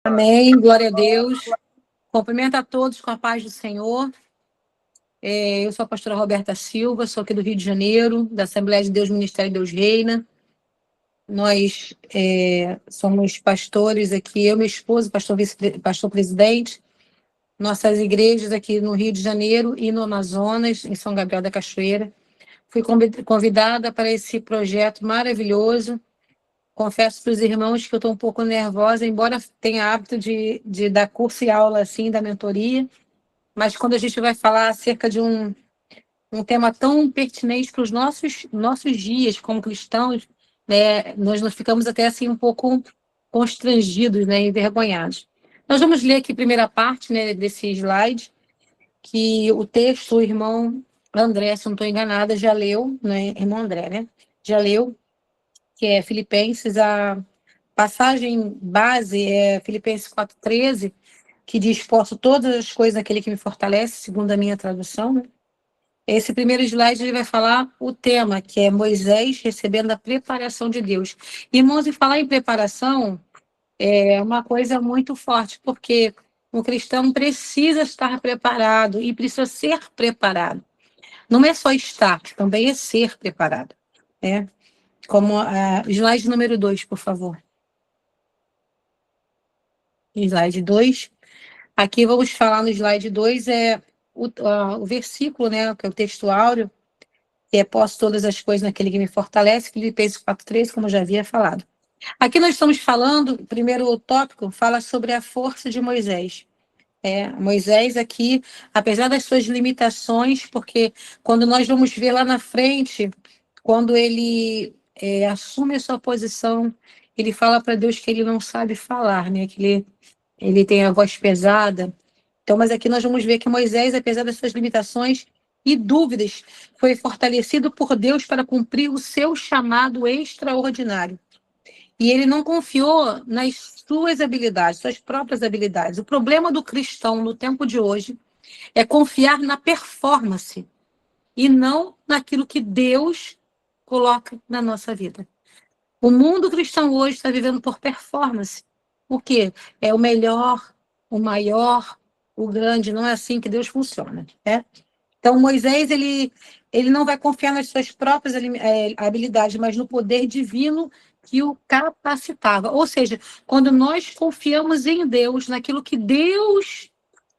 Amém, glória a Deus. Cumprimento a todos com a paz do Senhor. Eu sou a pastora Roberta Silva, sou aqui do Rio de Janeiro, da Assembleia de Deus Ministério Deus Reina. Nós somos pastores aqui, eu e meu esposo, pastor presidente, nossas igrejas aqui no Rio de Janeiro e no Amazonas, em São Gabriel da Cachoeira. Fui convidada para esse projeto maravilhoso. Confesso para os irmãos que eu estou um pouco nervosa, embora tenha hábito de dar curso e aula assim, da mentoria, mas quando a gente vai falar acerca de um tema tão pertinente para os nossos dias como cristãos, né, nós ficamos até assim um pouco constrangidos, né, envergonhados. Nós vamos ler aqui a primeira parte, né, desse slide, que o texto, o irmão André, se não estou enganada, já leu, né, irmão André, né, já leu, que é Filipenses, a passagem base é Filipenses 4,13, que diz: posso todas as coisas naquele que me fortalece, segundo a minha tradução, né? Esse primeiro slide ele vai falar o tema, que é Moisés recebendo a preparação de Deus. Irmãos, e falar em preparação é uma coisa muito forte, porque um cristão precisa estar preparado e precisa ser preparado. Não é só estar, também é ser preparado, né? Como slide número 2, por favor. Slide 2. Aqui vamos falar no slide 2, o versículo, né, que é o texto áureo, que é posso todas as coisas naquele que me fortalece, Filipenses 4,13, como eu já havia falado. Aqui nós estamos falando, o primeiro tópico fala sobre a força de Moisés. Moisés aqui, apesar das suas limitações, porque quando nós vamos ver lá na frente, quando ele assume a sua posição, ele fala para Deus que ele não sabe falar, né, que ele tem a voz pesada. Então, mas aqui nós vamos ver que Moisés, apesar das suas limitações e dúvidas, foi fortalecido por Deus para cumprir o seu chamado extraordinário. E ele não confiou nas suas habilidades, suas próprias habilidades. O problema do cristão no tempo de hoje é confiar na performance e não naquilo que Deus coloca na nossa vida. O mundo cristão hoje está vivendo por performance. O quê? É o melhor, o maior, o grande. Não é assim que Deus funciona, né? Então, Moisés, ele não vai confiar nas suas próprias habilidades, mas no poder divino que o capacitava. Ou seja, quando nós confiamos em Deus, naquilo que Deus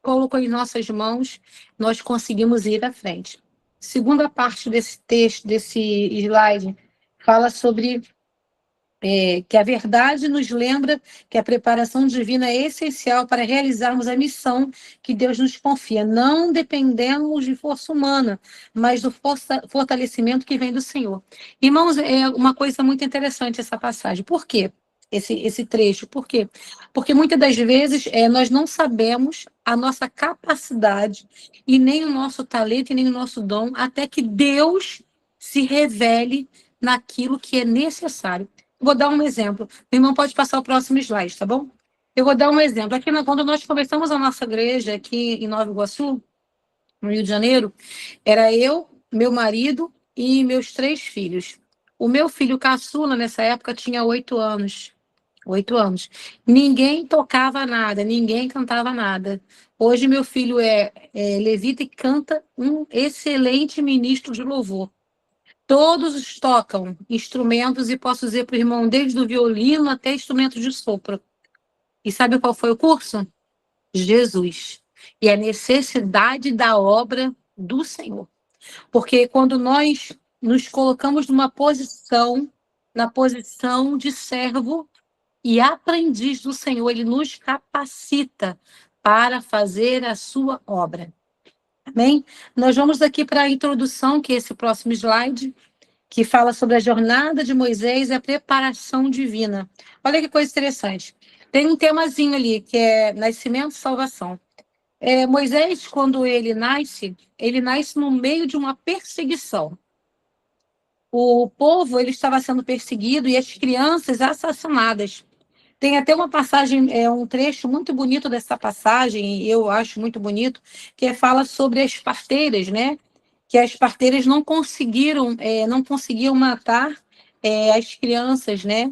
colocou em nossas mãos, nós conseguimos ir à frente. Segunda parte desse texto, desse slide, fala sobre que a verdade nos lembra que a preparação divina é essencial para realizarmos a missão que Deus nos confia. Não dependemos de força humana, mas do fortalecimento que vem do Senhor. Irmãos, é uma coisa muito interessante essa passagem. Por quê? Esse trecho. Por quê? Porque muitas das vezes nós não sabemos a nossa capacidade e nem o nosso talento e nem o nosso dom até que Deus se revele naquilo que é necessário. Vou dar um exemplo. O irmão pode passar o próximo slide, tá bom? Eu vou dar um exemplo. Aqui, quando nós começamos a nossa igreja aqui em Nova Iguaçu, no Rio de Janeiro, era eu, meu marido e meus 3 filhos. O meu filho caçula, nessa época, tinha 8 anos. 8 anos. Ninguém tocava nada, ninguém cantava nada. Hoje, meu filho é levita e canta um excelente ministro de louvor. Todos tocam instrumentos e posso dizer para o irmão, desde o violino até instrumentos de sopro. E sabe qual foi o curso? Jesus. E a necessidade da obra do Senhor. Porque quando nós nos colocamos numa posição, na posição de servo e aprendiz do Senhor, ele nos capacita para fazer a sua obra. Amém? Nós vamos aqui para a introdução, que é esse próximo slide, que fala sobre a jornada de Moisés e a preparação divina. Olha que coisa interessante. Tem um temazinho ali, que é nascimento e salvação. Moisés, quando ele nasce no meio de uma perseguição. O povo ele estava sendo perseguido e as crianças assassinadas. Tem até uma passagem, um trecho muito bonito dessa passagem, eu acho muito bonito, que fala sobre as parteiras, né? Que as parteiras não conseguiam matar as crianças, né?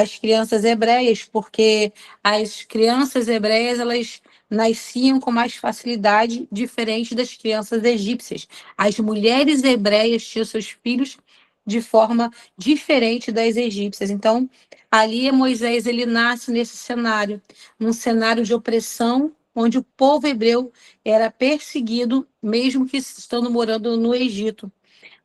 as crianças hebreias, porque as crianças hebreias, elas nasciam com mais facilidade, diferente das crianças egípcias. As mulheres hebreias tinham seus filhos de forma diferente das egípcias. Então, ali Moisés, ele nasce nesse cenário, num cenário de opressão, onde o povo hebreu era perseguido, mesmo que estando morando no Egito.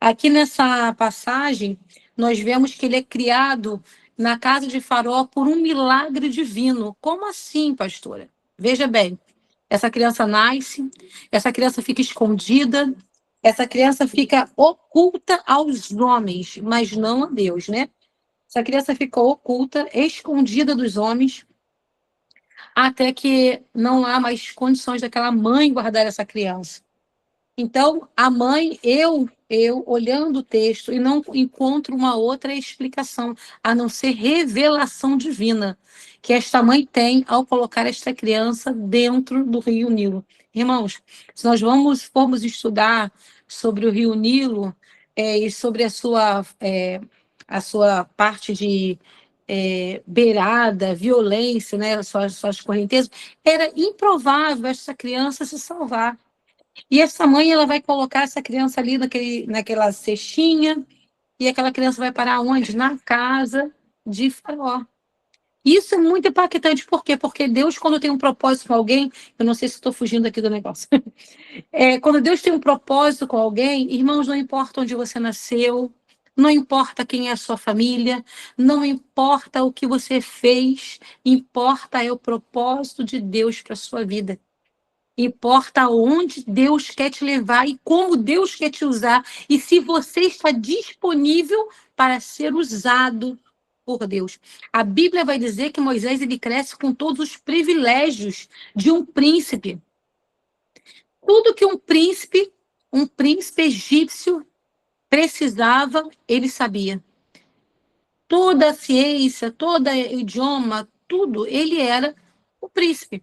Aqui nessa passagem, nós vemos que ele é criado na casa de Faraó por um milagre divino. Como assim, pastora? Veja bem, essa criança nasce, essa criança fica escondida, essa criança fica oculta aos homens, mas não a Deus, né? Essa criança ficou oculta, escondida dos homens, até que não há mais condições daquela mãe guardar essa criança. Então, a mãe, eu olhando o texto e não encontro uma outra explicação, a não ser revelação divina, que esta mãe tem ao colocar esta criança dentro do Rio Nilo. Irmãos, se nós formos estudar sobre o Rio Nilo e sobre a sua parte de beirada, violência, né, suas correntezas, era improvável essa criança se salvar. E essa mãe, ela vai colocar essa criança ali naquela cestinha, e aquela criança vai parar onde? Na casa de Faraó. Isso é muito impactante, por quê? Porque Deus, quando tem um propósito com alguém, eu não sei se estou fugindo aqui do negócio, quando Deus tem um propósito com alguém, irmãos, não importa onde você nasceu, não importa quem é a sua família, não importa o que você fez, importa é o propósito de Deus para a sua vida. Importa onde Deus quer te levar e como Deus quer te usar. E se você está disponível para ser usado por Deus. A Bíblia vai dizer que Moisés ele cresce com todos os privilégios de um príncipe. Tudo que um príncipe egípcio precisava, ele sabia. Toda a ciência, todo o idioma, tudo, ele era o príncipe.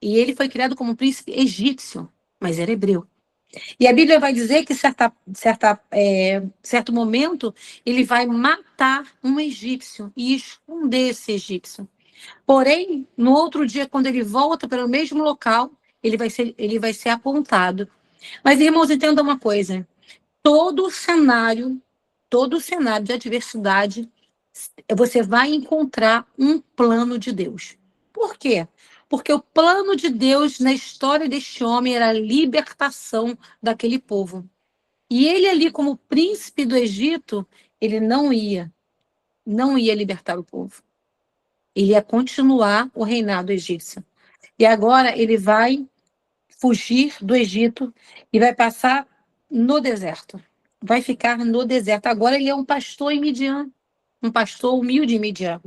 E ele foi criado como um príncipe egípcio, mas era hebreu. E a Bíblia vai dizer que certo momento ele vai matar um egípcio e esconder esse egípcio. Porém, no outro dia, quando ele volta para o mesmo local, ele vai ser apontado. Mas, irmãos, entenda uma coisa: todo o cenário de adversidade, você vai encontrar um plano de Deus. Por quê? Porque o plano de Deus na história deste homem era a libertação daquele povo. E ele ali, como príncipe do Egito, ele não ia libertar o povo. Ele ia continuar o reinado egípcio. E agora ele vai fugir do Egito e vai passar no deserto. Vai ficar no deserto. Agora ele é um pastor em Midian, um pastor humilde em Midian.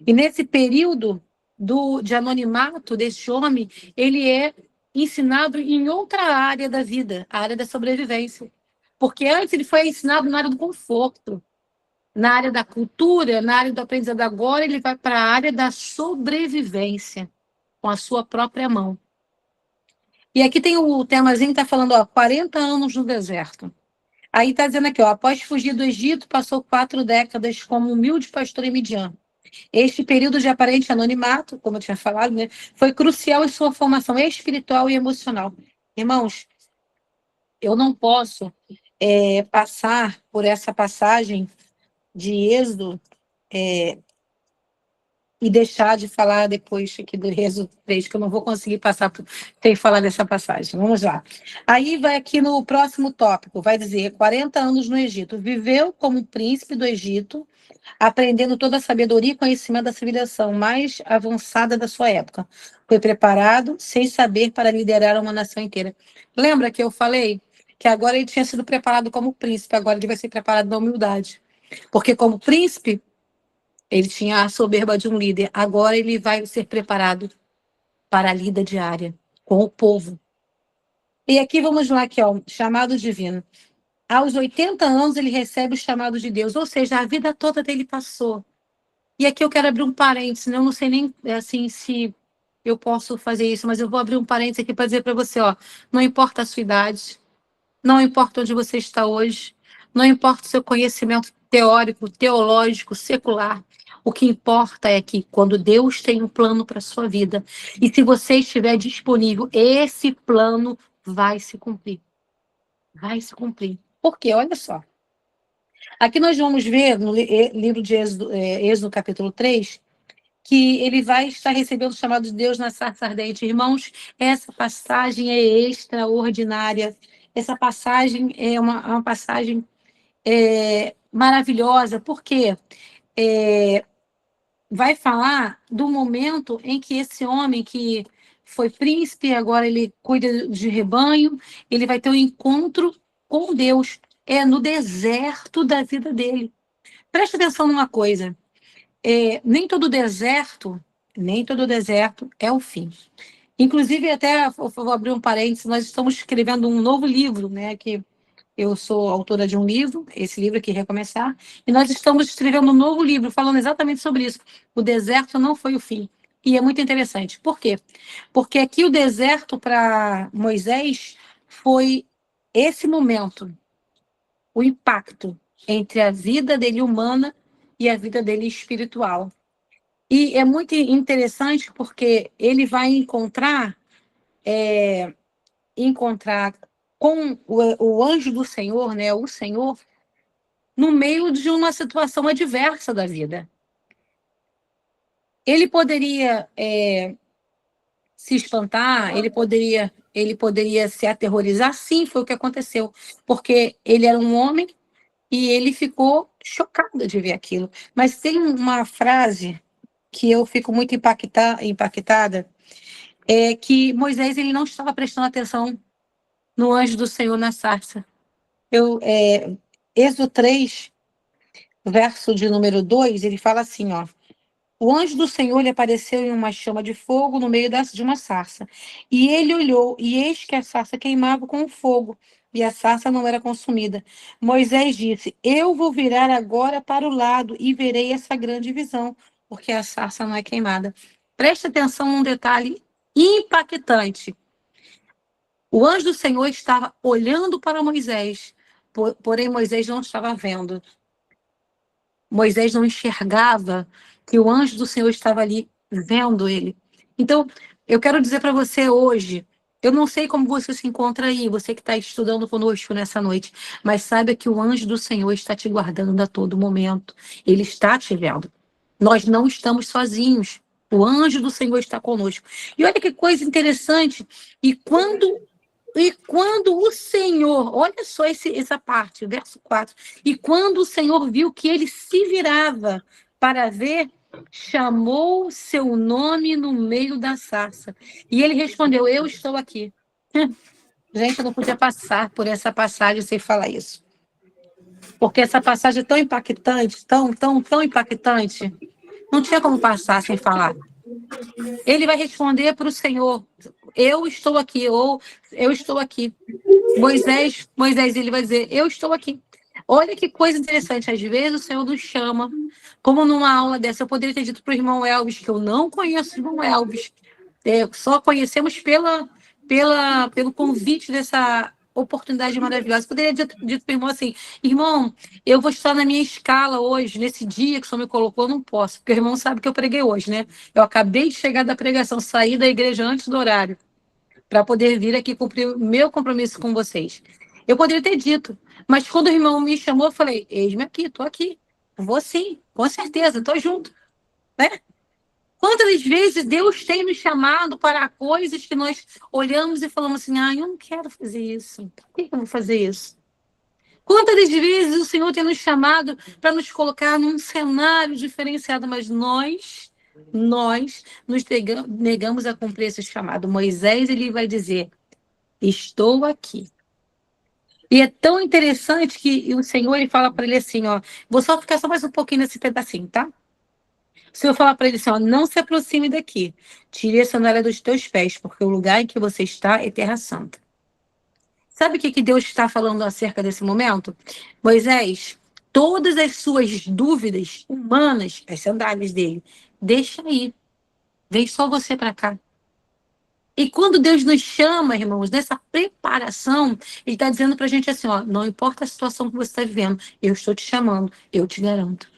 E nesse período de anonimato desse homem, ele é ensinado em outra área da vida, a área da sobrevivência. Porque antes ele foi ensinado na área do conforto, na área da cultura, na área do aprendizado. Agora ele vai para a área da sobrevivência, com a sua própria mão. E aqui tem o temazinho que está falando, 40 anos no deserto. Aí está dizendo aqui, após fugir do Egito, passou 4 décadas como humilde pastor em Midian. Este período de aparente anonimato, como eu tinha falado, né, foi crucial em sua formação espiritual e emocional. Irmãos, eu não posso passar por essa passagem de Êxodo e deixar de falar depois aqui do Êxodo 3, que eu não vou conseguir passar sem falar dessa passagem. Vamos lá. Aí vai aqui no próximo tópico, vai dizer 40 anos no Egito. Viveu como príncipe do Egito, aprendendo toda a sabedoria e conhecimento da civilização mais avançada da sua época. Foi preparado, sem saber, para liderar uma nação inteira. Lembra que eu falei que agora ele tinha sido preparado como príncipe, agora ele vai ser preparado na humildade. Porque como príncipe, ele tinha a soberba de um líder. Agora ele vai ser preparado para a lida diária com o povo. E aqui vamos lá, aqui, chamado divino. Aos 80 anos ele recebe o chamado de Deus, ou seja, a vida toda dele passou. E aqui eu quero abrir um parênteses, eu não sei nem assim se eu posso fazer isso, mas eu vou abrir um parênteses aqui para dizer para você, não importa a sua idade, não importa onde você está hoje, não importa o seu conhecimento teórico, teológico, secular. O que importa é que quando Deus tem um plano para a sua vida, e se você estiver disponível, esse plano vai se cumprir. Vai se cumprir. Por quê? Olha só. Aqui nós vamos ver no livro de Êxodo, Êxodo capítulo 3, que ele vai estar recebendo o chamado de Deus na sarça ardente. Irmãos, essa passagem é extraordinária. Essa passagem é uma passagem maravilhosa, porque vai falar do momento em que esse homem que foi príncipe, agora ele cuida de rebanho, ele vai ter um encontro com Deus. É no deserto da vida dele. Presta atenção numa coisa. Nem todo deserto é o fim. Inclusive, até vou abrir um parênteses, nós estamos escrevendo um novo livro, né? Que eu sou autora de um livro, esse livro aqui, Recomeçar, e nós estamos escrevendo um novo livro falando exatamente sobre isso. O deserto não foi o fim. E é muito interessante. Por quê? Porque aqui o deserto para Moisés foi esse momento, o impacto entre a vida dele humana e a vida dele espiritual. E é muito interessante porque ele vai encontrar com o anjo do Senhor, né, o Senhor, no meio de uma situação adversa da vida. Ele poderia se espantar, ele poderia se aterrorizar, sim, foi o que aconteceu, porque ele era um homem e ele ficou chocado de ver aquilo. Mas tem uma frase que eu fico muito impactada, é que Moisés ele não estava prestando atenção no anjo do Senhor na sarça. Êxodo 3, verso de número 2, ele fala assim, ó: o anjo do Senhor lhe apareceu em uma chama de fogo no meio de uma sarça. E ele olhou, e eis que a sarça queimava com o fogo, e a sarça não era consumida. Moisés disse: eu vou virar agora para o lado e verei essa grande visão, porque a sarça não é queimada. Preste atenção num detalhe impactante. O anjo do Senhor estava olhando para Moisés, porém Moisés não estava vendo. Moisés não enxergava que o anjo do Senhor estava ali vendo ele. Então, eu quero dizer para você hoje, eu não sei como você se encontra aí, você que está estudando conosco nessa noite, mas saiba que o anjo do Senhor está te guardando a todo momento. Ele está te vendo. Nós não estamos sozinhos. O anjo do Senhor está conosco. E olha que coisa interessante. E quando o Senhor, olha só essa parte, verso 4. E quando o Senhor viu que ele se virava para ver, chamou seu nome no meio da sarça. E ele respondeu: eu estou aqui. Gente, eu não podia passar por essa passagem sem falar isso. Porque essa passagem é tão impactante, tão impactante. Não tinha como passar sem falar. Ele vai responder para o Senhor: eu estou aqui, ou eu estou aqui. Moisés, ele vai dizer: eu estou aqui. Olha que coisa interessante. Às vezes o Senhor nos chama, como numa aula dessa. Eu poderia ter dito para o irmão Elvis, que eu não conheço o irmão Elvis. Só conhecemos pelo convite dessa oportunidade maravilhosa. Eu poderia ter dito para o irmão assim: irmão, eu vou estar na minha escala hoje, nesse dia que o Senhor me colocou, eu não posso, porque o irmão sabe que eu preguei hoje, né? Eu acabei de chegar da pregação, saí da igreja antes do horário, para poder vir aqui cumprir o meu compromisso com vocês. Eu poderia ter dito, mas quando o irmão me chamou, eu falei: eis-me aqui, estou aqui. Vou sim, com certeza, estou junto. Né? Quantas vezes Deus tem nos chamado para coisas que nós olhamos e falamos assim: eu não quero fazer isso. Por que eu vou fazer isso? Quantas vezes o Senhor tem nos chamado para nos colocar num cenário diferenciado, mas nós nos negamos a cumprir esse chamado. Moisés, ele vai dizer: estou aqui. E é tão interessante que o Senhor, ele fala para ele assim, ó, vou só ficar só mais um pouquinho nesse pedacinho, tá? O Senhor fala para ele assim, ó, não se aproxime daqui, tire a sandália dos teus pés, porque o lugar em que você está é terra santa. Sabe o que Deus está falando acerca desse momento? Moisés, todas as suas dúvidas humanas, as sandálias dele, deixa aí, vem só você para cá. E quando Deus nos chama, irmãos, nessa preparação, Ele está dizendo para a gente assim, ó, não importa a situação que você está vivendo, eu estou te chamando, eu te garanto.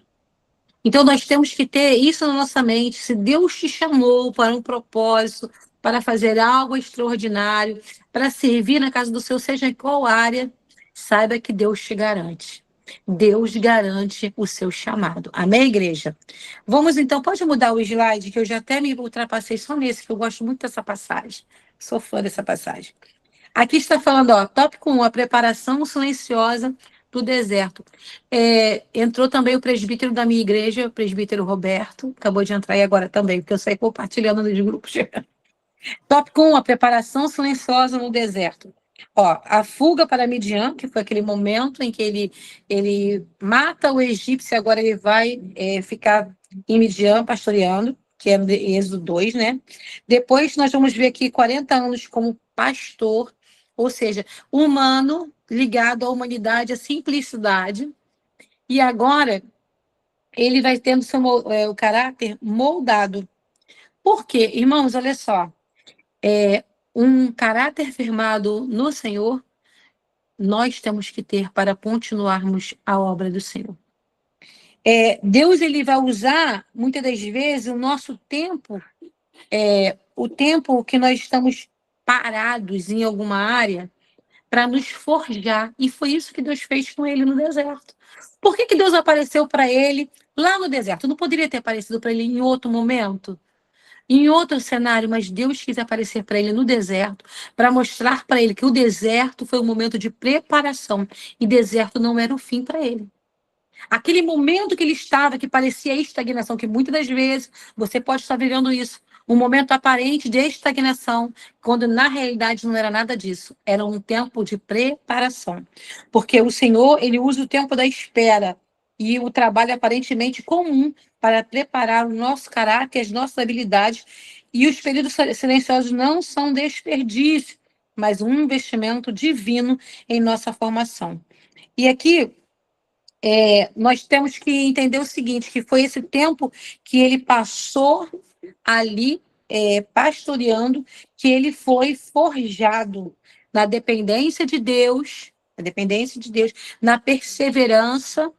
Então, nós temos que ter isso na nossa mente. Se Deus te chamou para um propósito, para fazer algo extraordinário, para servir na casa do Senhor, seja em qual área, saiba que Deus te garante. Deus garante o seu chamado. Amém, igreja? Vamos então, pode mudar o slide, que eu já até me ultrapassei só nesse, que eu gosto muito dessa passagem. Sou fã dessa passagem. Aqui está falando, ó, tópico 1, a preparação silenciosa do deserto. Entrou também o presbítero da minha igreja, o presbítero Roberto, acabou de entrar aí agora também, porque eu saí compartilhando nos grupos. Tópico 1, a preparação silenciosa no deserto. Ó, a fuga para Midian, que foi aquele momento em que ele mata o egípcio, agora ele vai ficar em Midian pastoreando, que é no Êxodo 2, né? Depois nós vamos ver aqui 40 anos como pastor, ou seja, humano, ligado à humanidade, à simplicidade. E agora ele vai tendo o caráter moldado. Por quê? Irmãos, olha só. Um caráter firmado no Senhor, nós temos que ter para continuarmos a obra do Senhor. Deus ele vai usar, muitas das vezes, o nosso tempo, o tempo que nós estamos parados em alguma área, para nos forjar. E foi isso que Deus fez com ele no deserto. Por que Deus apareceu para ele lá no deserto? Não poderia ter aparecido para ele em outro momento? Em outro cenário, mas Deus quis aparecer para ele no deserto, para mostrar para ele que o deserto foi um momento de preparação, e deserto não era o fim para ele. Aquele momento que ele estava, que parecia estagnação, que muitas das vezes você pode estar vivendo isso, um momento aparente de estagnação, quando na realidade não era nada disso, era um tempo de preparação. Porque o Senhor, ele usa o tempo da espera e o trabalho aparentemente comum para preparar o nosso caráter, as nossas habilidades, e os períodos silenciosos não são desperdício, mas um investimento divino em nossa formação. E aqui nós temos que entender o seguinte, que foi esse tempo que ele passou ali pastoreando, que ele foi forjado na dependência de Deus, na perseverança,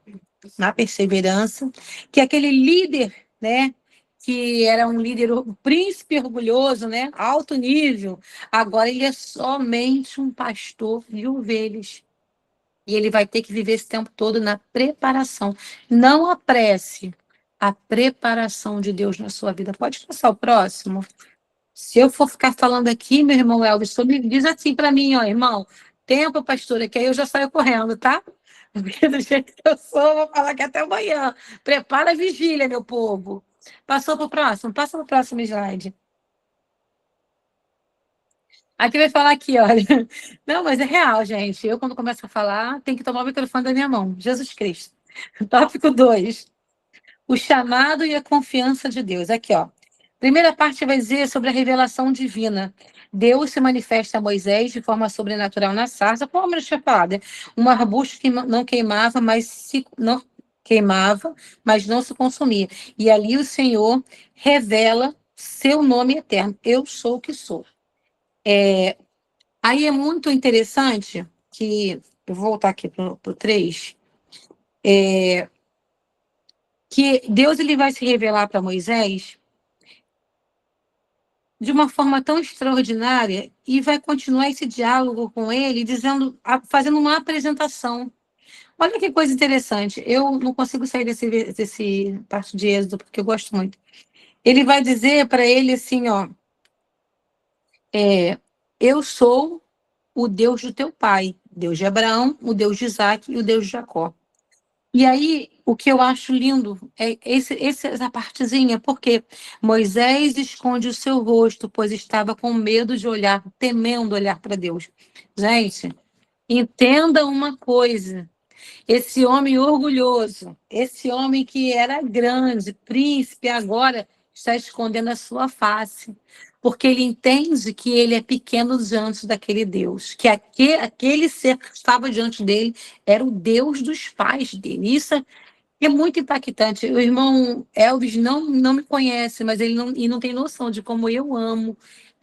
que aquele líder, né, que era um líder, um príncipe orgulhoso, né, alto nível, agora ele é somente um pastor de ovelhas. E ele vai ter que viver esse tempo todo na preparação. Não apresse a preparação de Deus na sua vida. Pode passar o próximo? Se eu for ficar falando aqui, meu irmão Elvis, só me diz assim para mim, ó, irmão, tempo, pastora, que aí eu já saio correndo, tá? Porque do jeito que eu sou, vou falar aqui até amanhã. Prepara a vigília, meu povo. Passou para o próximo? Passa para o próximo slide. Aqui vai falar aqui, olha. Não, mas é real, gente. Eu, quando começo a falar, tem que tomar o microfone da minha mão. Jesus Cristo. Tópico 2. O chamado e a confiança de Deus. Aqui, ó. Primeira parte vai dizer sobre a revelação divina. Deus se manifesta a Moisés de forma sobrenatural na sarça, como eu tinha falado, né? Um arbusto que não queimava, mas não se consumia. E ali o Senhor revela seu nome eterno. Eu sou o que sou. Aí é muito interessante que, eu vou voltar aqui para o 3, que Deus ele vai se revelar para Moisés de uma forma tão extraordinária e vai continuar esse diálogo com ele, fazendo uma apresentação. Olha que coisa interessante. Eu não consigo sair desse parte de Êxodo, porque eu gosto muito. Ele vai dizer para ele assim, ó, eu sou o Deus do teu pai, Deus de Abraão, o Deus de Isaac e o Deus de Jacó. E aí, o que eu acho lindo é essa partezinha, porque Moisés esconde o seu rosto, pois estava com medo de olhar, temendo olhar para Deus. Gente, entenda uma coisa: esse homem orgulhoso, esse homem que era grande, príncipe, agora está escondendo a sua face, porque ele entende que ele é pequeno diante daquele Deus, que aquele ser que estava diante dele era o Deus dos pais dele. Isso é muito impactante. O irmão Elvis não me conhece, mas ele não tem noção de como eu amo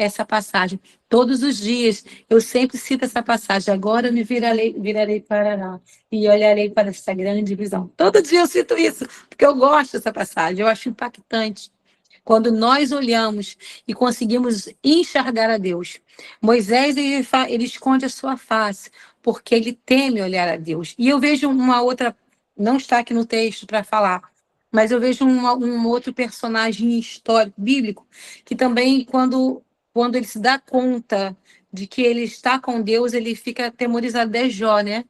essa passagem. Todos os dias eu sempre cito essa passagem. Agora eu me virarei para lá e olharei para essa grande visão. Todo dia eu cito isso, porque eu gosto dessa passagem, eu acho impactante. Quando nós olhamos e conseguimos enxergar a Deus. Moisés, ele esconde a sua face, porque ele teme olhar a Deus. E eu vejo uma outra, não está aqui no texto para falar, mas eu vejo um outro personagem histórico, bíblico, que também, quando ele se dá conta de que ele está com Deus, ele fica atemorizado. É Jó, né?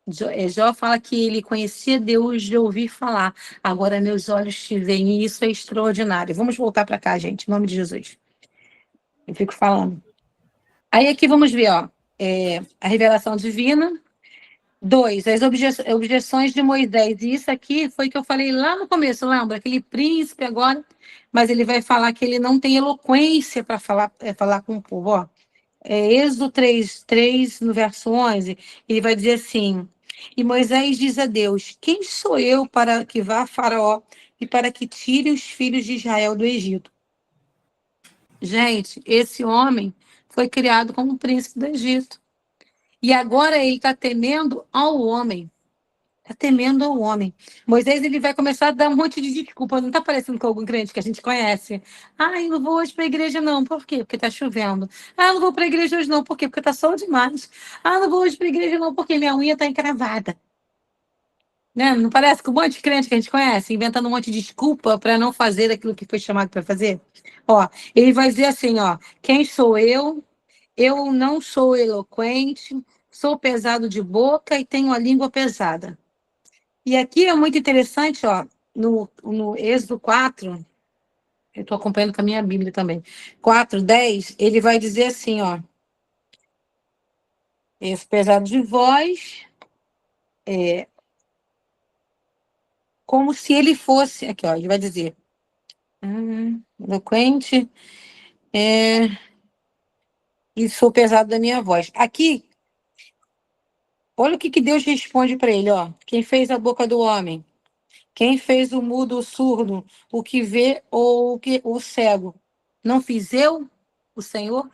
Jó fala que ele conhecia Deus de ouvir falar. Agora meus olhos te veem, e isso é extraordinário. Vamos voltar para cá, gente, em nome de Jesus. Eu fico falando. Aí aqui vamos ver, ó, a revelação divina. 2, as objeções de Moisés. E isso aqui foi que eu falei lá no começo, lembra? Aquele príncipe agora, mas ele vai falar que ele não tem eloquência para falar com o povo. Ó. Êxodo 3, no verso 11, ele vai dizer assim, e Moisés diz a Deus, quem sou eu para que vá a Faraó e para que tire os filhos de Israel do Egito? Gente, esse homem foi criado como príncipe do Egito. E agora ele está temendo ao homem. Está temendo ao homem. Moisés ele vai começar a dar um monte de desculpa. Não está parecendo com algum crente que a gente conhece? Ah, eu não vou hoje para a igreja, não. Por quê? Porque está chovendo. Ah, eu não vou para a igreja hoje, não. Por quê? Porque está sol demais. Ah, eu não vou hoje para a igreja, não. Porque minha unha está encravada. Né? Não parece com um monte de crente que a gente conhece, inventando um monte de desculpa para não fazer aquilo que foi chamado para fazer? Ó, ele vai dizer assim, ó, quem sou eu? Eu não sou eloquente, sou pesado de boca e tenho a língua pesada. E aqui é muito interessante, ó, no Êxodo 4, eu estou acompanhando com a minha Bíblia também, 4:10, ele vai dizer assim, ó, esse pesado de voz, como se ele fosse, aqui, ó, ele vai dizer, eloquente, e sou pesado da minha voz. Aqui, olha o que Deus responde para ele, ó, quem fez a boca do homem? Quem fez o mudo, o surdo, o que vê ou o cego? Não fiz eu, o Senhor?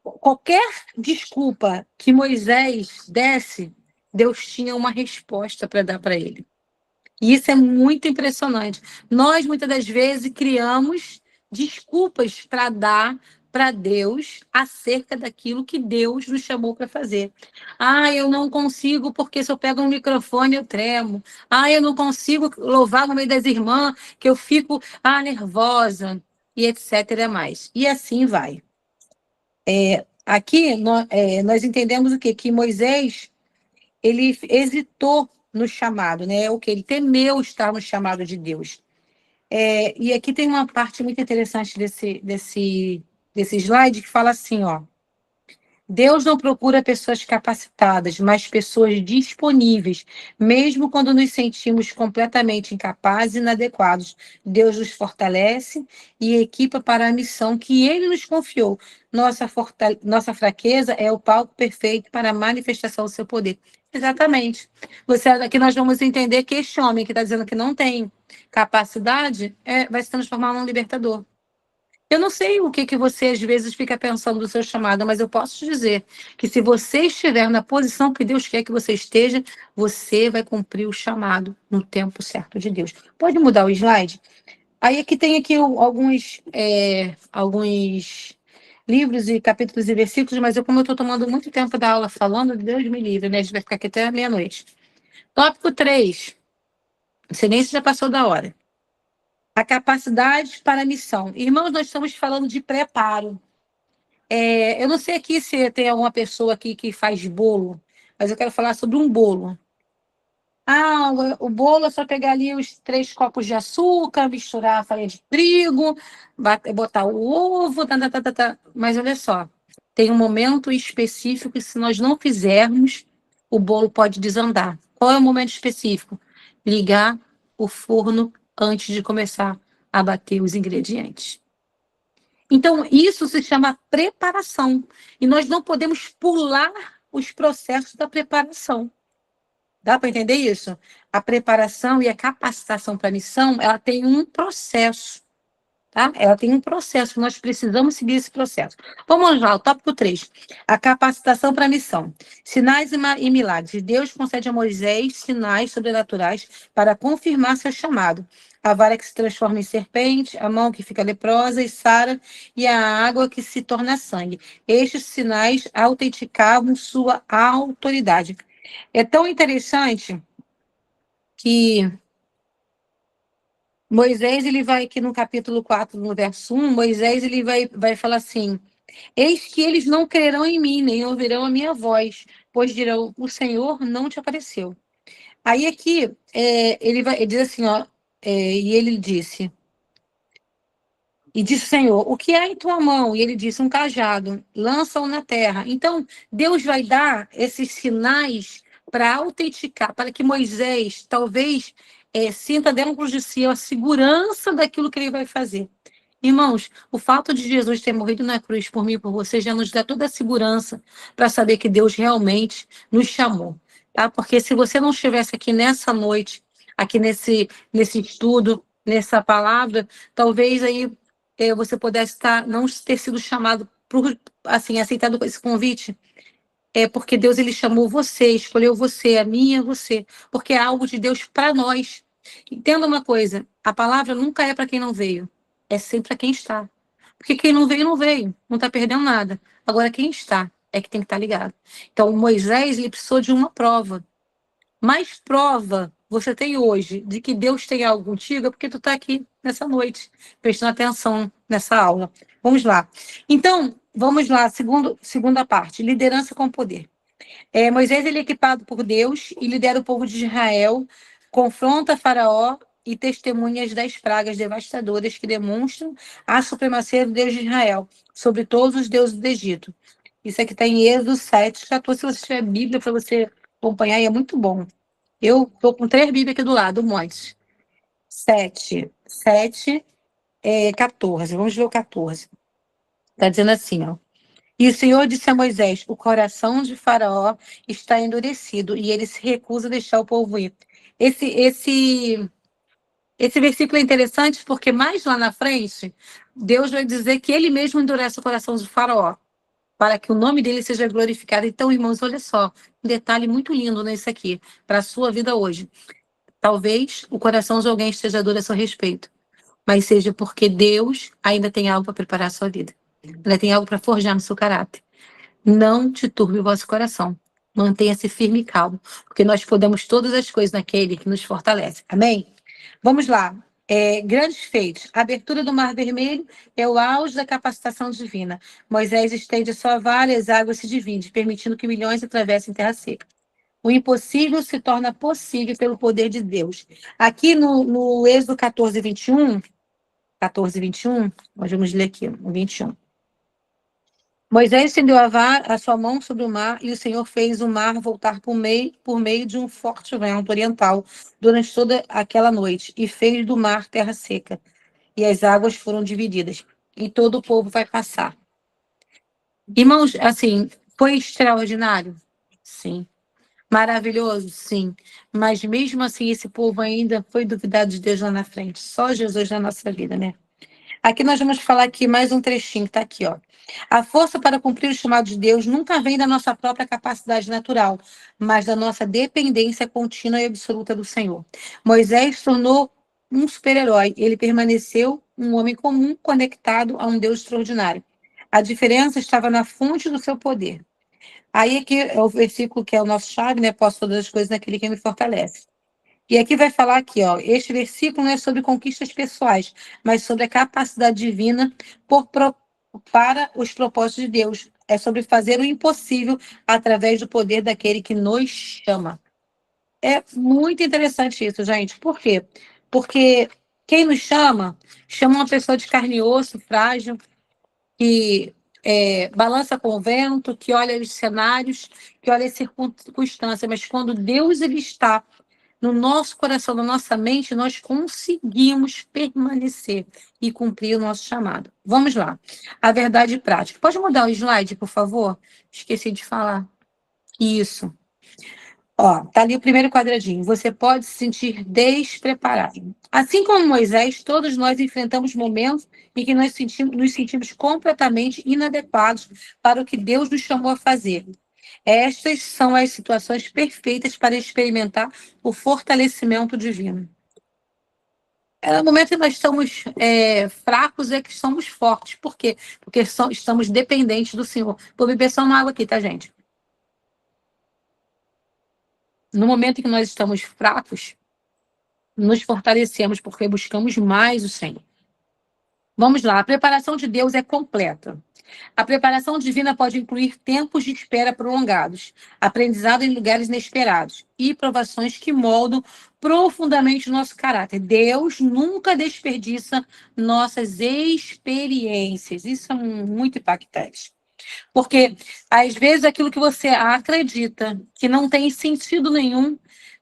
Qualquer desculpa que Moisés desse, Deus tinha uma resposta para dar para ele. E isso é muito impressionante. Nós, muitas das vezes, criamos desculpas para dar para Deus acerca daquilo que Deus nos chamou para fazer. Ah, eu não consigo porque se eu pego um microfone eu tremo. Ah, eu não consigo louvar no meio das irmãs que eu fico nervosa e etc. mais. E assim vai. Aqui nós entendemos o quê? Que Moisés ele hesitou no chamado, né? O que ele temeu estar no chamado de Deus. E aqui tem uma parte muito interessante desse slide que fala assim, ó. Deus não procura pessoas capacitadas, mas pessoas disponíveis, mesmo quando nos sentimos completamente incapazes e inadequados. Deus nos fortalece e equipa para a missão que Ele nos confiou. Nossa fraqueza é o palco perfeito para a manifestação do seu poder. Exatamente. Aqui nós vamos entender que este homem que está dizendo que não tem capacidade vai se transformar num libertador. Eu não sei o que você às vezes fica pensando do seu chamado, mas eu posso te dizer que se você estiver na posição que Deus quer que você esteja, você vai cumprir o chamado no tempo certo de Deus. Pode mudar o slide? Aí aqui tem aqui alguns livros e capítulos e versículos, mas como eu estou tomando muito tempo da aula falando, Deus me livre, né? A gente vai ficar aqui até meia-noite. Tópico 3. Não sei nem se já passou da hora. A capacidade para a missão. Irmãos, nós estamos falando de preparo. Eu não sei aqui se tem alguma pessoa aqui que faz bolo, mas eu quero falar sobre um bolo. Ah, o bolo é só pegar ali os 3 copos de açúcar, misturar a farinha de trigo, botar o ovo, tá. Mas olha só, tem um momento específico que se nós não fizermos, o bolo pode desandar. Qual é o momento específico? Ligar o forno antes de começar a bater os ingredientes. Então, isso se chama preparação. E nós não podemos pular os processos da preparação. Dá para entender isso? A preparação e a capacitação para a missão, ela tem um processo. tá? Ela tem um processo, nós precisamos seguir esse processo. Vamos lá, o tópico 3. A capacitação para a missão. Sinais e milagres. Deus concede a Moisés sinais sobrenaturais para confirmar seu chamado. A vara que se transforma em serpente, a mão que fica leprosa e sara, e a água que se torna sangue. Estes sinais autenticavam sua autoridade. É tão interessante que Moisés, ele vai aqui no capítulo 4, no verso 1, Moisés, ele vai falar assim: eis que eles não crerão em mim, nem ouvirão a minha voz, pois dirão, o Senhor não te apareceu. Aí aqui, ele diz assim, ó, e ele disse, e disse o Senhor, o que há em tua mão? E ele disse, um cajado, lança-o na terra. Então, Deus vai dar esses sinais para autenticar, para que Moisés, talvez, sinta dentro de si a segurança daquilo que ele vai fazer. Irmãos, o fato de Jesus ter morrido na cruz por mim e por você já nos dá toda a segurança para saber que Deus realmente nos chamou, tá? Porque se você não estivesse aqui nessa noite, aqui nesse estudo, nessa palavra, talvez aí você pudesse não ter sido chamado por, assim, aceitado esse convite. É porque Deus ele chamou você, escolheu você, a mim e a você, porque é algo de Deus para nós. Entenda uma coisa, a palavra nunca é para quem não veio, é sempre para quem está. Porque quem não veio, não veio, não está perdendo nada. Agora, quem está é que tem que estar ligado. Então, Moisés ele precisou de uma prova. Mais prova você tem hoje de que Deus tem algo contigo é porque tu está aqui nessa noite, prestando atenção nessa aula. Vamos lá. Então, vamos lá, segunda parte, liderança com poder. Moisés ele é equipado por Deus e lidera o povo de Israel, confronta Faraó e testemunhas das pragas devastadoras que demonstram a supremacia do Deus de Israel sobre todos os deuses do Egito. Isso aqui está em Êxodo 7, 14. Se você tiver Bíblia para você acompanhar, é muito bom. Eu estou com 3 Bíblias aqui do lado, um monte. 7, 14. Vamos ver o 14. Está dizendo assim, ó. E o Senhor disse a Moisés: o coração de Faraó está endurecido e ele se recusa a deixar o povo ir. Esse versículo é interessante porque mais lá na frente, Deus vai dizer que ele mesmo endurece o coração de Faraó, para que o nome dele seja glorificado. Então, irmãos, olha só, um detalhe muito lindo nisso aqui, para a sua vida hoje. Talvez o coração de alguém esteja duro a seu respeito, mas seja porque Deus ainda tem algo para preparar a sua vida. Ainda tem algo para forjar no seu caráter. Não te turbe o vosso coração. Mantenha-se firme e calmo, porque nós podemos todas as coisas naquele que nos fortalece. Amém? Vamos lá. Grandes feitos. A abertura do Mar Vermelho é o auge da capacitação divina. Moisés estende a sua vara e as águas se dividem, permitindo que milhões atravessem terra seca. O impossível se torna possível pelo poder de Deus. Aqui no Êxodo 14, 21, nós vamos ler aqui, o 21. Moisés estendeu a sua mão sobre o mar e o Senhor fez o mar voltar por meio de um forte vento oriental durante toda aquela noite e fez do mar terra seca. E as águas foram divididas e todo o povo vai passar. Irmãos, assim, foi extraordinário? Sim. Maravilhoso? Sim. Mas mesmo assim, esse povo ainda foi duvidar de Deus lá na frente. Só Jesus na nossa vida, né? Aqui nós vamos falar aqui mais um trechinho que está aqui, ó. A força para cumprir o chamado de Deus nunca vem da nossa própria capacidade natural, mas da nossa dependência contínua e absoluta do Senhor. Moisés se tornou um super-herói. Ele permaneceu um homem comum conectado a um Deus extraordinário. A diferença estava na fonte do seu poder. Aí aqui é o versículo que é o nosso chave, né? Posso todas as coisas naquele que me fortalece. E aqui vai falar aqui, ó, este versículo não é sobre conquistas pessoais, mas sobre a capacidade divina para os propósitos de Deus. É sobre fazer o impossível através do poder daquele que nos chama. É muito interessante isso, gente. Por quê? Porque quem nos chama uma pessoa de carne e osso, frágil, que balança com o vento, que olha os cenários, que olha as circunstâncias, mas quando Deus ele está no nosso coração, na nossa mente, nós conseguimos permanecer e cumprir o nosso chamado. Vamos lá. A verdade prática. Pode mudar o slide, por favor? Esqueci de falar. Isso. Ó, tá ali o primeiro quadradinho. Você pode se sentir despreparado. Assim como Moisés, todos nós enfrentamos momentos em que nos sentimos completamente inadequados para o que Deus nos chamou a fazer. Estas são as situações perfeitas para experimentar o fortalecimento divino. No momento que nós estamos fracos, é que somos fortes. Por quê? Porque estamos dependentes do Senhor. Vou beber só uma água aqui, tá, gente? No momento em que nós estamos fracos, nos fortalecemos porque buscamos mais o Senhor. Vamos lá, a preparação de Deus é completa. A preparação divina pode incluir tempos de espera prolongados, aprendizado em lugares inesperados e provações que moldam profundamente o nosso caráter. Deus nunca desperdiça nossas experiências. Isso é muito impactante. Porque, às vezes, aquilo que você acredita que não tem sentido nenhum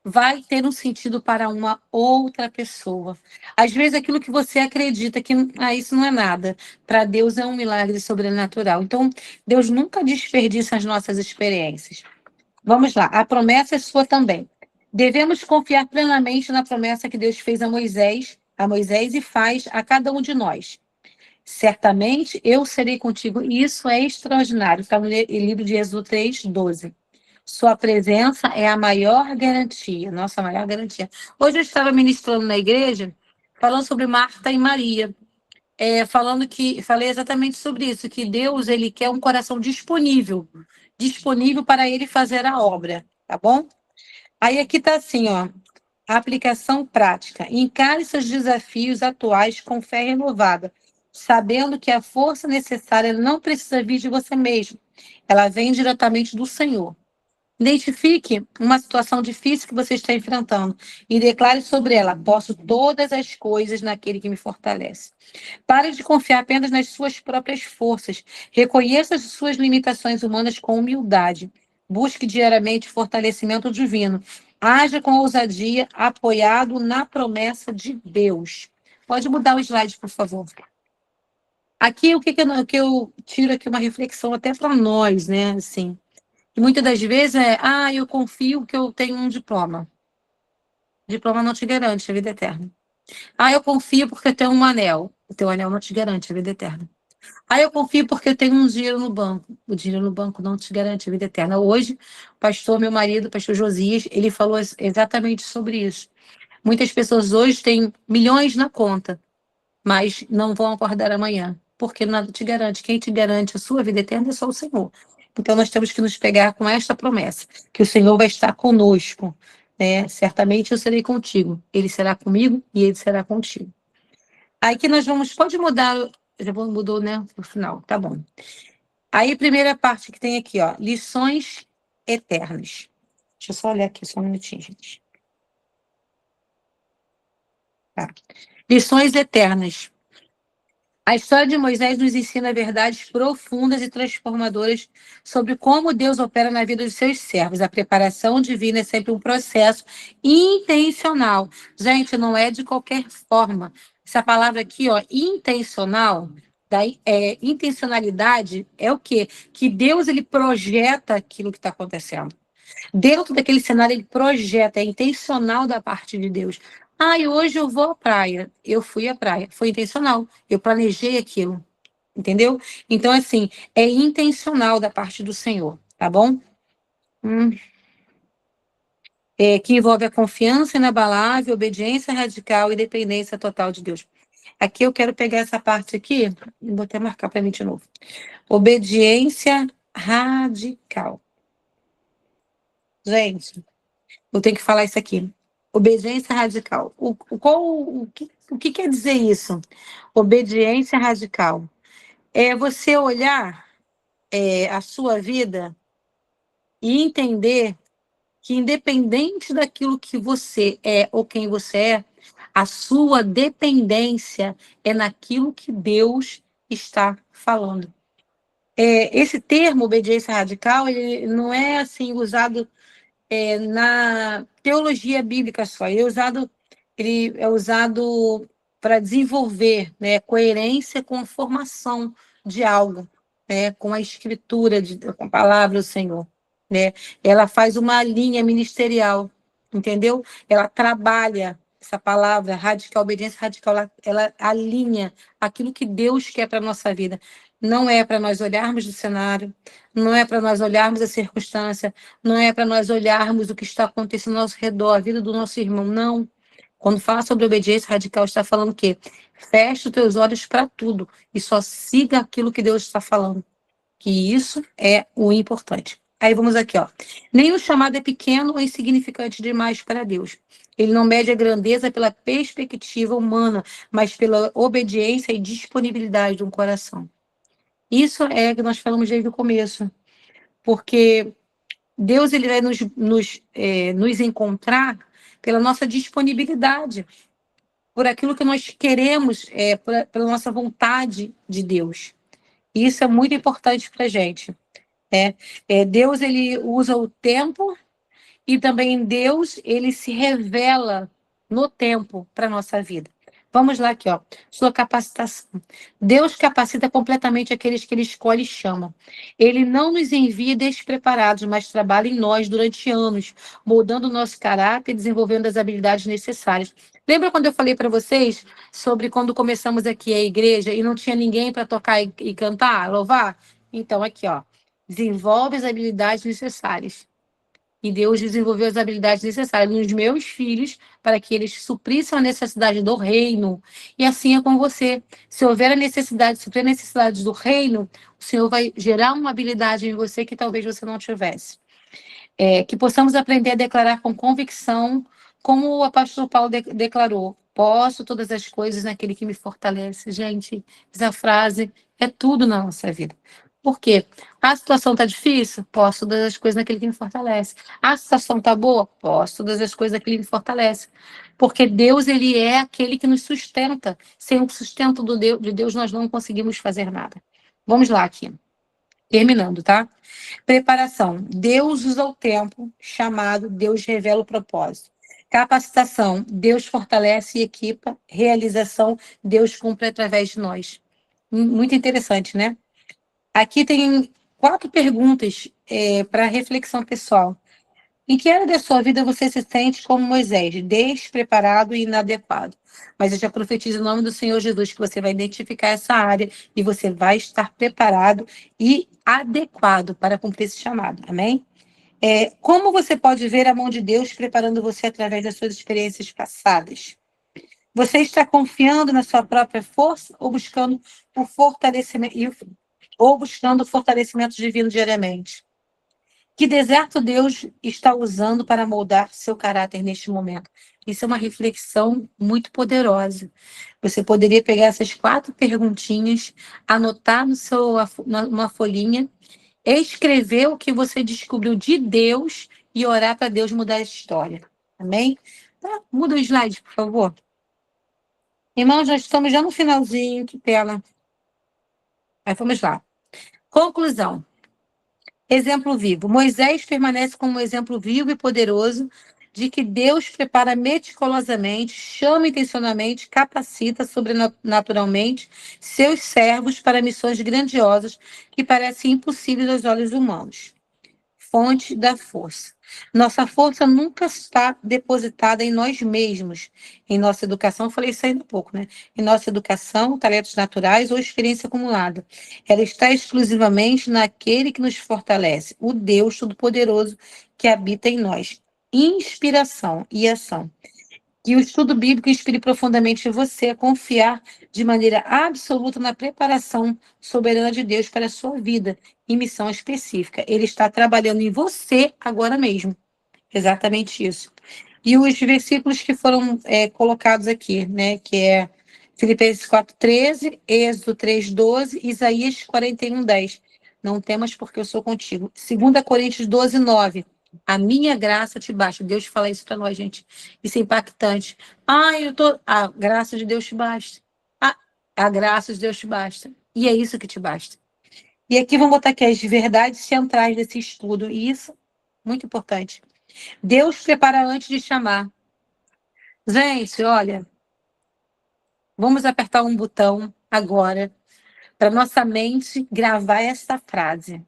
vai ter um sentido para uma outra pessoa. Às vezes, aquilo que você acredita que isso não é nada, para Deus é um milagre sobrenatural. Então, Deus nunca desperdiça as nossas experiências. Vamos lá, a promessa é sua também. Devemos confiar plenamente na promessa que Deus fez a Moisés e faz a cada um de nós. Certamente eu serei contigo. Isso é extraordinário. Está no livro de Êxodo 3:12. Sua presença é a maior garantia, nossa maior garantia. Hoje eu estava ministrando na igreja, falando sobre Marta e Maria. Falei exatamente sobre isso, que Deus, ele quer um coração disponível para ele fazer a obra, tá bom? Aí aqui está assim, ó, a aplicação prática. Encare seus desafios atuais com fé renovada, sabendo que a força necessária não precisa vir de você mesmo. Ela vem diretamente do Senhor. Identifique uma situação difícil que você está enfrentando e declare sobre ela: posso todas as coisas naquele que me fortalece. Pare de confiar apenas nas suas próprias forças. Reconheça as suas limitações humanas com humildade. Busque diariamente fortalecimento divino. Haja com ousadia, apoiado na promessa de Deus. Pode mudar o slide, por favor. Aqui, o que eu tiro aqui uma reflexão até para nós, né? Assim, e muitas das vezes eu confio que eu tenho um diploma. Diploma não te garante a vida eterna. Eu confio porque eu tenho um anel. O teu anel não te garante a vida eterna. Eu confio porque eu tenho um dinheiro no banco. O dinheiro no banco não te garante a vida eterna. Hoje, meu marido, o pastor Josias, ele falou exatamente sobre isso. Muitas pessoas hoje têm milhões na conta, mas não vão acordar amanhã, porque nada te garante. Quem te garante a sua vida eterna é só o Senhor. Então, nós temos que nos pegar com esta promessa, que o Senhor vai estar conosco, né? Certamente eu serei contigo. Ele será comigo e ele será contigo. Aí que nós vamos, pode mudar, já mudou, né, no final, tá bom. Aí, primeira parte que tem aqui, ó, lições eternas. Deixa eu só olhar aqui, só um minutinho, gente. Tá. Lições eternas. A história de Moisés nos ensina verdades profundas e transformadoras sobre como Deus opera na vida dos seus servos. A preparação divina é sempre um processo intencional. Gente, não é de qualquer forma. Essa palavra aqui, ó, intencional, intencionalidade é o quê? Que Deus, ele projeta aquilo que está acontecendo. Dentro daquele cenário, ele projeta, é intencional da parte de Deus. E hoje eu vou à praia. Eu fui à praia. Foi intencional. Eu planejei aquilo. Entendeu? Então, assim, é intencional da parte do Senhor, tá bom? Que envolve a confiança inabalável, obediência radical e dependência total de Deus. Aqui eu quero pegar essa parte aqui, vou até marcar para mim de novo. Obediência radical. Gente, eu tenho que falar isso aqui. Obediência radical. O que quer dizer isso? Obediência radical. É você olhar a sua vida e entender que, independente daquilo que você é ou quem você é, a sua dependência é naquilo que Deus está falando. Esse termo, obediência radical, ele não é assim usado na teologia bíblica só. Ele é usado para desenvolver, né, coerência com a formação de algo, né, com a escritura, com a palavra do Senhor. né? Ela faz uma linha ministerial, entendeu? Ela trabalha essa palavra radical, obediência radical, ela alinha aquilo que Deus quer para a nossa vida. Não é para nós olharmos o cenário, não é para nós olharmos a circunstância, não é para nós olharmos o que está acontecendo ao nosso redor, a vida do nosso irmão, não. Quando fala sobre obediência radical, está falando o quê? Feche os teus olhos para tudo e só siga aquilo que Deus está falando, que isso é o importante. Aí vamos aqui, ó. Nenhum chamado é pequeno ou insignificante demais para Deus. Ele não mede a grandeza pela perspectiva humana, mas pela obediência e disponibilidade de um coração. Isso é o que nós falamos desde o começo, porque Deus ele vai nos encontrar pela nossa disponibilidade, por aquilo que nós queremos, pela nossa vontade de Deus. E isso é muito importante para a gente. Deus ele usa o tempo e também Deus ele se revela no tempo para a nossa vida. Vamos lá aqui, ó. Sua capacitação. Deus capacita completamente aqueles que Ele escolhe e chama. Ele não nos envia despreparados, mas trabalha em nós durante anos, moldando o nosso caráter e desenvolvendo as habilidades necessárias. Lembra quando eu falei para vocês sobre quando começamos aqui a igreja e não tinha ninguém para tocar e cantar, louvar? Então, aqui, ó. Desenvolve as habilidades necessárias. E Deus desenvolveu as habilidades necessárias nos meus filhos para que eles suprissem a necessidade do reino. E assim é com você. Se houver a necessidade, suprir a necessidade do reino, o Senhor vai gerar uma habilidade em você que talvez você não tivesse. Que possamos aprender a declarar com convicção, como o apóstolo Paulo declarou: posso todas as coisas naquele que me fortalece. Gente, essa frase é tudo na nossa vida. Por quê? A situação está difícil? Posso todas as coisas naquele que me fortalece. A situação está boa? Posso todas as coisas naquele que me fortalece. Porque Deus, ele é aquele que nos sustenta. Sem o sustento de Deus, nós não conseguimos fazer nada. Vamos lá aqui. Terminando, tá? Preparação. Deus usa o tempo. Chamado. Deus revela o propósito. Capacitação. Deus fortalece e equipa. Realização. Deus cumpre através de nós. Muito interessante, né? Aqui tem 4 perguntas para reflexão pessoal. Em que área da sua vida você se sente como Moisés, despreparado e inadequado? Mas eu já profetizo em nome do Senhor Jesus que você vai identificar essa área e você vai estar preparado e adequado para cumprir esse chamado. Amém? Como você pode ver a mão de Deus preparando você através das suas experiências passadas? Você está confiando na sua própria força ou buscando o fortalecimento o fortalecimento divino diariamente? Que deserto Deus está usando para moldar seu caráter neste momento? Isso é uma reflexão muito poderosa. Você poderia pegar essas 4 perguntinhas, anotar numa folhinha, escrever o que você descobriu de Deus e orar para Deus mudar a história. Amém? Tá? Muda o slide, por favor. Irmãos, nós estamos já no finalzinho, que tela. Aí vamos lá. Conclusão. Exemplo vivo. Moisés permanece como um exemplo vivo e poderoso de que Deus prepara meticulosamente, chama intencionalmente, capacita sobrenaturalmente seus servos para missões grandiosas que parecem impossíveis aos olhos humanos. Fonte da força. Nossa força nunca está depositada em nós mesmos, em nossa educação, falei isso ainda há pouco, né? Em nossa educação, talentos naturais ou experiência acumulada. Ela está exclusivamente naquele que nos fortalece, o Deus Todo-Poderoso que habita em nós. Inspiração e ação. Que o estudo bíblico inspire profundamente você a confiar de maneira absoluta na preparação soberana de Deus para a sua vida e missão específica. Ele está trabalhando em você agora mesmo. Exatamente isso. E os versículos que foram colocados aqui, né, que é Filipenses 4:13, Êxodo 3:12, Isaías 41:10. Não temas porque eu sou contigo. 2 Coríntios 12:9. A minha graça te basta. Deus fala isso para nós, gente. Isso é impactante. A graça de Deus te basta. A graça de Deus te basta. E é isso que te basta. E aqui vamos botar aqui as verdades centrais desse estudo. E isso, muito importante. Deus prepara antes de chamar. Gente, olha, vamos apertar um botão agora para nossa mente gravar essa frase.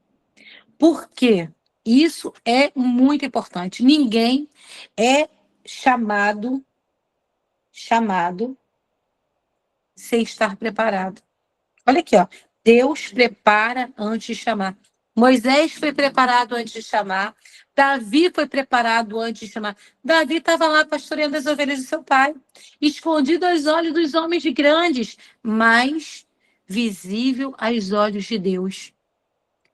Por quê? Isso é muito importante. Ninguém é chamado sem estar preparado. Olha aqui, ó. Deus prepara antes de chamar. Moisés foi preparado antes de chamar. Davi foi preparado antes de chamar. Davi estava lá pastoreando as ovelhas de seu pai, escondido aos olhos dos homens grandes, mas visível aos olhos de Deus.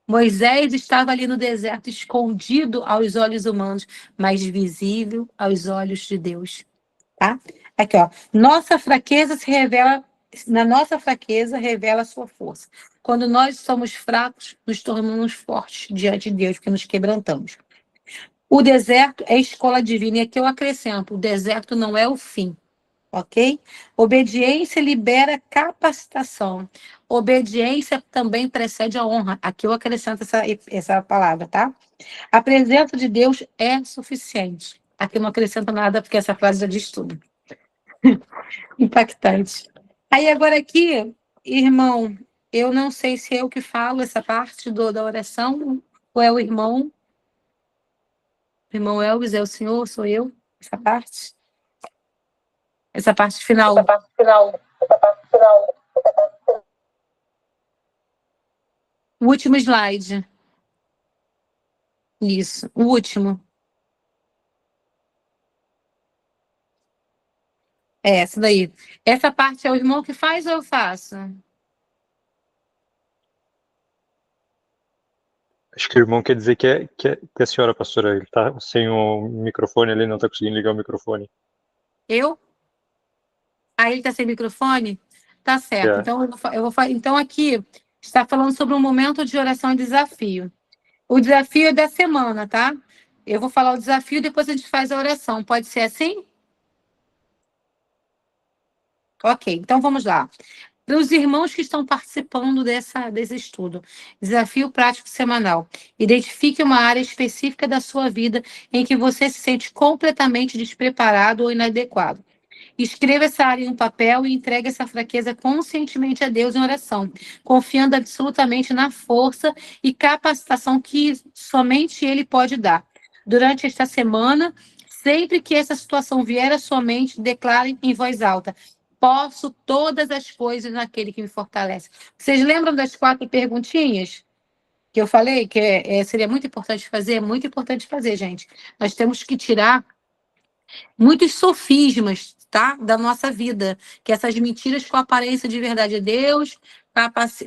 Moisés estava ali no deserto, escondido aos olhos humanos, mas visível aos olhos de Deus. Tá? Aqui, ó. Na nossa fraqueza revela a sua força. Quando nós somos fracos, nos tornamos fortes diante de Deus, porque nos quebrantamos. O deserto é escola divina, e aqui eu acrescento, o deserto não é o fim, ok? Obediência libera capacitação. Obediência também precede a honra. Aqui eu acrescento essa palavra, tá? A presença de Deus é suficiente. Aqui eu não acrescento nada, porque essa frase já diz tudo. Impactante. Aí agora aqui, irmão, eu não sei se é eu que falo essa parte da oração, ou é o irmão. O irmão Elvis, é o senhor, sou eu, essa parte? Essa parte final. Essa parte final. O último slide. Isso, o último. É essa daí. Essa parte é o irmão que faz ou eu faço? Acho que o irmão quer dizer que a senhora, pastora, ele está sem o microfone, ele não está conseguindo ligar o microfone. Eu? Aí ele está sem microfone? Tá certo. Então, então aqui está falando sobre um momento de oração e desafio. O desafio é da semana, tá? Eu vou falar o desafio e depois a gente faz a oração. Pode ser assim? Ok, então vamos lá. Para os irmãos que estão participando desse estudo, desafio prático semanal. Identifique uma área específica da sua vida em que você se sente completamente despreparado ou inadequado. Escreva essa área em um papel e entregue essa fraqueza conscientemente a Deus em oração, confiando absolutamente na força e capacitação que somente Ele pode dar. Durante esta semana, sempre que essa situação vier à sua mente, declare em voz alta: posso todas as coisas naquele que me fortalece. Vocês lembram das 4 perguntinhas que eu falei que seria muito importante fazer? É muito importante fazer, gente. Nós temos que tirar muitos sofismas, tá? Da nossa vida, que essas mentiras com aparência de verdade é Deus,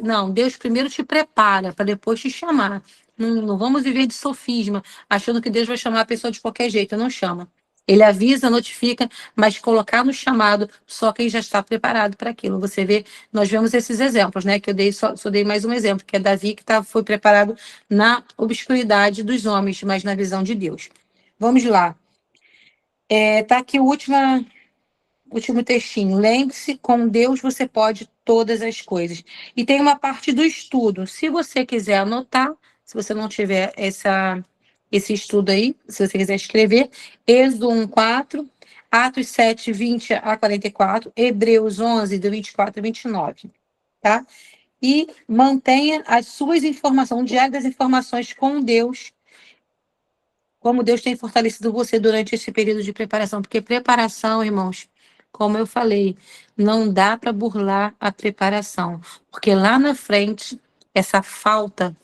não, Deus primeiro te prepara para depois te chamar. Não vamos viver de sofisma, achando que Deus vai chamar a pessoa de qualquer jeito, não chama. Ele avisa, notifica, mas colocar no chamado só quem já está preparado para aquilo. Você vê, nós vemos esses exemplos, né? Que eu dei só dei mais um exemplo, que é Davi, que foi preparado na obscuridade dos homens, mas na visão de Deus. Vamos lá. Tá aqui o último textinho. Lembre-se, com Deus você pode todas as coisas. E tem uma parte do estudo. Se você quiser anotar, se você não tiver esse estudo aí, se você quiser escrever, Êxodo 1:4, Atos 7, 20 a 44, Hebreus 11, do 24 a 29, tá? E mantenha as suas informações, um diário das informações com Deus, como Deus tem fortalecido você durante esse período de preparação, porque preparação, irmãos, como eu falei, não dá para burlar a preparação, porque lá na frente, essa falta,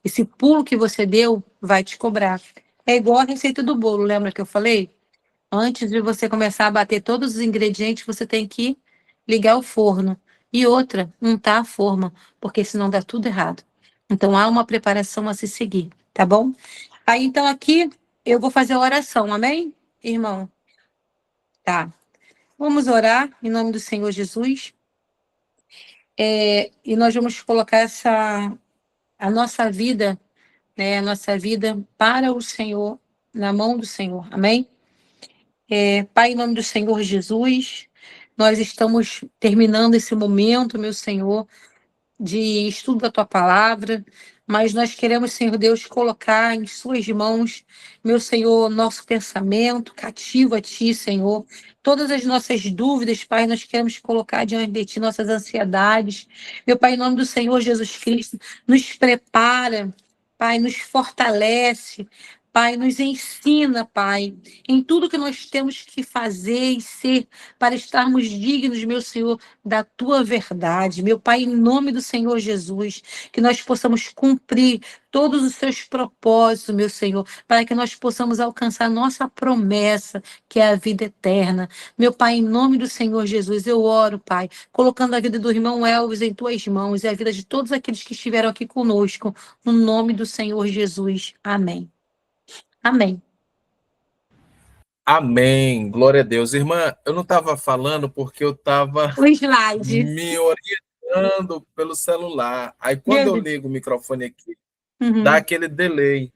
esse pulo que você deu, vai te cobrar. É igual a receita do bolo, lembra que eu falei? Antes de você começar a bater todos os ingredientes, você tem que ligar o forno. E outra, untar a forma, porque senão dá tudo errado. Então, há uma preparação a se seguir, tá bom? Aí, então, aqui eu vou fazer a oração, amém, irmão? Tá. Vamos orar em nome do Senhor Jesus. E nós vamos colocar a nossa vida, né, a nossa vida para o Senhor, na mão do Senhor, amém? Pai, em nome do Senhor Jesus, nós estamos terminando esse momento, meu Senhor, de estudo da tua palavra, mas nós queremos, Senhor Deus, colocar em suas mãos, meu Senhor, nosso pensamento cativo a ti, Senhor. Todas as nossas dúvidas, Pai, nós queremos colocar diante de ti nossas ansiedades. Meu Pai, em nome do Senhor Jesus Cristo, nos prepara Pai, nos fortalece, Pai, nos ensina, Pai, em tudo que nós temos que fazer e ser para estarmos dignos, meu Senhor, da tua verdade. Meu Pai, em nome do Senhor Jesus, que nós possamos cumprir todos os seus propósitos, meu Senhor, para que nós possamos alcançar nossa promessa, que é a vida eterna. Meu Pai, em nome do Senhor Jesus, eu oro, Pai, colocando a vida do irmão Elvis em tuas mãos e a vida de todos aqueles que estiveram aqui conosco, no nome do Senhor Jesus. Amém. Amém. Amém. Glória a Deus. Irmã, eu não estava falando porque eu estava O slide. me orientando pelo celular. Aí, quando Meu eu Deus. ligo o microfone aqui, dá Uhum. aquele delay.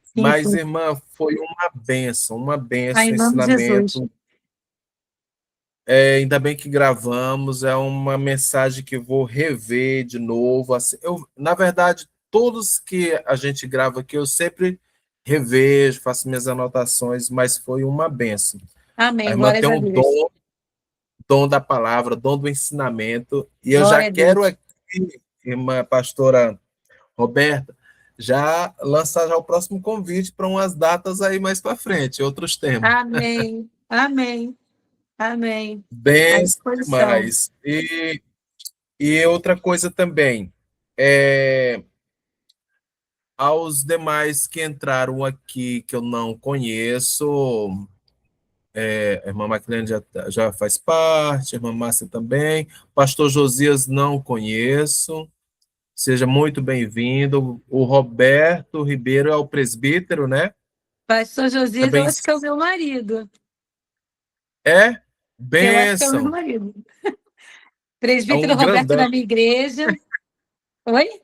Sim, Mas, sim. irmã, foi uma Ai, benção, em nome de Jesus. ensinamento. Ainda bem que gravamos, é uma mensagem que eu vou rever de novo. Assim, na verdade, todos que a gente grava aqui, eu sempre revejo, faço minhas anotações, mas foi uma benção. A Amém. irmã tem Glórias a um Deus. dom da palavra, dom do ensinamento, e eu já Glória a quero Deus. aqui, irmã pastora Roberta, já lançar já o próximo convite para umas datas aí mais para frente, outros temas. Amém. Amém. Amém. À Bem disposição. demais. E outra coisa também, aos demais que entraram aqui, que eu não conheço, a irmã Maclene já faz parte, a irmã Márcia também, pastor Josias não conheço, seja muito bem-vindo. O Roberto Ribeiro é o presbítero, né? Pastor Josias, eu Também acho que é o meu marido. é Eu acho que é o meu bênção, marido. é Presbítero um Roberto grandão. da minha igreja. Oi?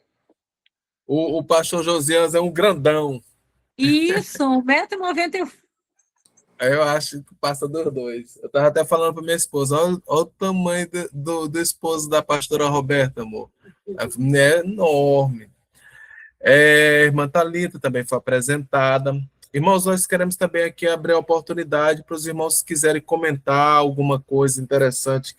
O pastor Josias é um grandão. Isso, 1,90 m. Eu acho que passa dos dois. Eu estava até falando para minha esposa, olha o tamanho do esposo da pastora Roberta, amor. É enorme. Irmã Thalita também foi apresentada. Irmãos, nós queremos também aqui abrir a oportunidade para os irmãos que quiserem comentar alguma coisa interessante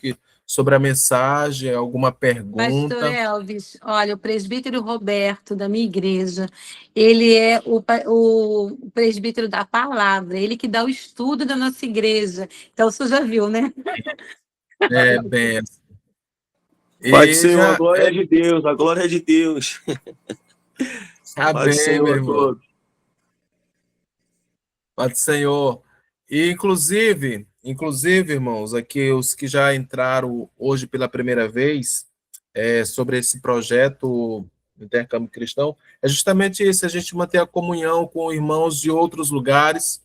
sobre a mensagem, alguma Pastor pergunta. Elvis, olha, o presbítero Roberto, da minha igreja, ele é o presbítero da palavra, ele que dá o estudo da nossa igreja. Então, você já viu, né? Bem, Pai do e Senhor, a já glória é de Deus, a glória é de Deus. está Pai do bem, meu Senhor a irmão. todos. Pai do Senhor. E, inclusive, irmãos, aqui os que já entraram hoje pela primeira vez sobre esse projeto Intercâmbio Cristão, é justamente isso, a gente manter a comunhão com irmãos de outros lugares,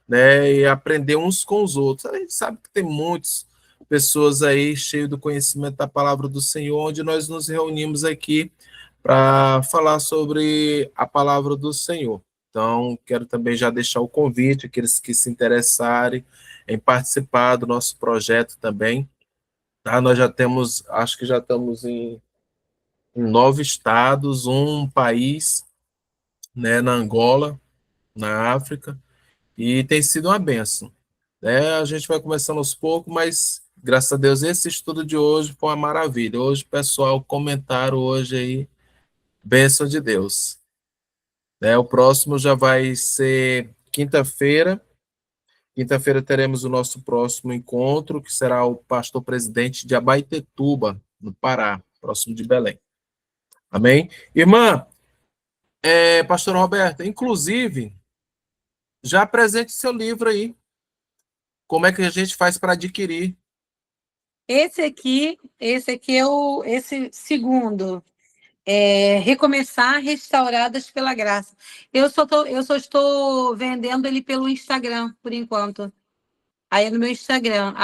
né, e aprender uns com os outros. A gente sabe que tem muitas pessoas aí cheias do conhecimento da palavra do Senhor, onde nós nos reunimos aqui para falar sobre a palavra do Senhor. Então, quero também já deixar o convite, aqueles que se interessarem em participar do nosso projeto também. Tá? Nós já temos, acho que já estamos em 9 estados, um país, né, na Angola, na África, e tem sido uma benção. Né? A gente vai começando aos poucos, mas, graças a Deus, esse estudo de hoje foi uma maravilha. Hoje, pessoal, comentaram hoje aí, bênção de Deus. Né? O próximo já vai ser quinta-feira. Quinta-feira teremos o nosso próximo encontro, que será o pastor presidente de Abaetetuba, no Pará, próximo de Belém. Amém? Irmã, pastor Roberta, inclusive, já apresente seu livro aí. Como é que a gente faz para adquirir? Esse aqui é esse segundo. Recomeçar restauradas pela graça. Eu só estou vendendo ele pelo Instagram, por enquanto. Aí é no meu Instagram,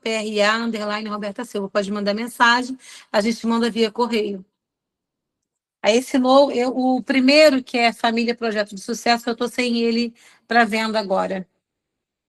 @PRA_Roberta Silva. Pode mandar mensagem, a gente manda via correio. Aí esse novo, o primeiro, que é Família Projeto de Sucesso, eu estou sem ele para venda agora.